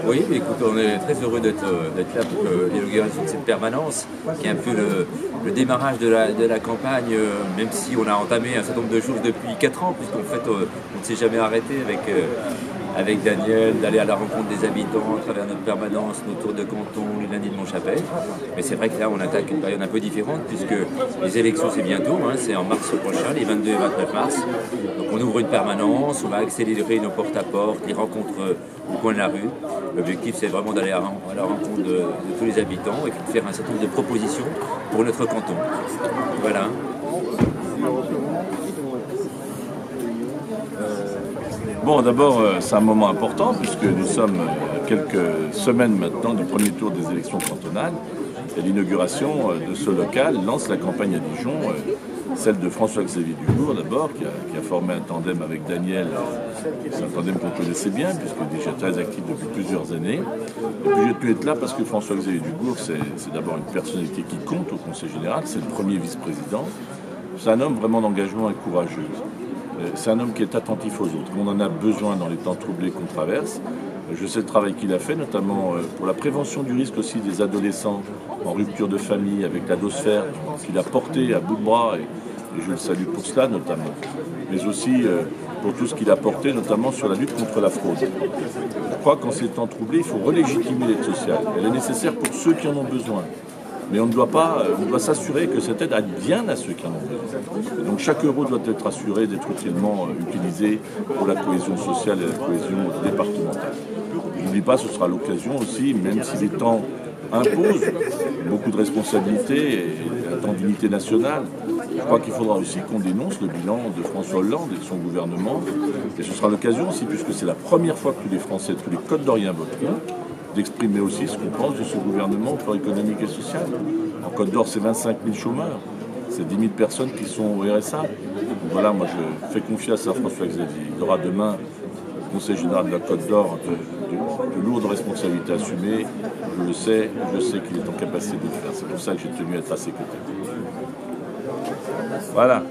Oui, mais écoute, on est très heureux d'être là pour l'inauguration de cette permanence, qui est un peu le démarrage de la campagne, même si on a entamé un certain nombre de choses depuis 4 ans, puisqu'en fait, on ne s'est jamais arrêté avec Daniel, d'aller à la rencontre des habitants à travers notre permanence, nos tours de canton, les lundis de Montchapelle. Mais c'est vrai que là, on attaque une période un peu différente, puisque les élections, c'est bientôt, hein, c'est en mars prochain, les 22 et 29 mars. Donc on ouvre une permanence, on va accélérer nos porte-à-porte, les rencontres au coin de la rue. L'objectif, c'est vraiment d'aller à la rencontre de tous les habitants et de faire un certain nombre de propositions pour notre canton. Voilà. Bon, d'abord, c'est un moment important puisque nous sommes quelques semaines maintenant du premier tour des élections cantonales et l'inauguration de ce local lance la campagne à Dijon, celle de François-Xavier Dugourc d'abord, qui a formé un tandem avec Daniel. C'est un tandem qu'on connaissait bien puisque déjà très actif depuis plusieurs années. Et puis j'ai pu être là parce que François-Xavier Dugourc, c'est d'abord une personnalité qui compte au Conseil général, c'est le premier vice-président. C'est un homme vraiment d'engagement et courageux. C'est un homme qui est attentif aux autres. On en a besoin dans les temps troublés qu'on traverse. Je sais le travail qu'il a fait, notamment pour la prévention du risque aussi des adolescents en rupture de famille, avec la dosphère qu'il a porté à bout de bras, et je le salue pour cela notamment. Mais aussi pour tout ce qu'il a porté, notamment sur la lutte contre la fraude. Je crois qu'en ces temps troublés, il faut relégitimer l'aide sociale. Elle est nécessaire pour ceux qui en ont besoin. Mais on doit s'assurer que cette aide aide bien à ceux qui en ont besoin. Donc chaque euro doit être assuré d'être utilement utilisé pour la cohésion sociale et la cohésion départementale. Je n'oublie pas, ce sera l'occasion aussi, même si les temps imposent beaucoup de responsabilités et un temps d'unité nationale, je crois qu'il faudra aussi qu'on dénonce le bilan de François Hollande et de son gouvernement. Et ce sera l'occasion aussi, puisque c'est la première fois que tous les Français, tous les Côte-d'Oriens voteront, d'exprimer aussi ce qu'on pense de ce gouvernement au plan économique et social. En Côte d'Or, c'est 25 000 chômeurs, c'est 10 000 personnes qui sont au RSA. Donc voilà, moi je fais confiance à François-Xavier. Il aura demain, au Conseil général de la Côte d'Or, de lourdes responsabilités assumées. Je sais qu'il est en capacité de le faire. C'est pour ça que j'ai tenu à être à ses côtés. Voilà.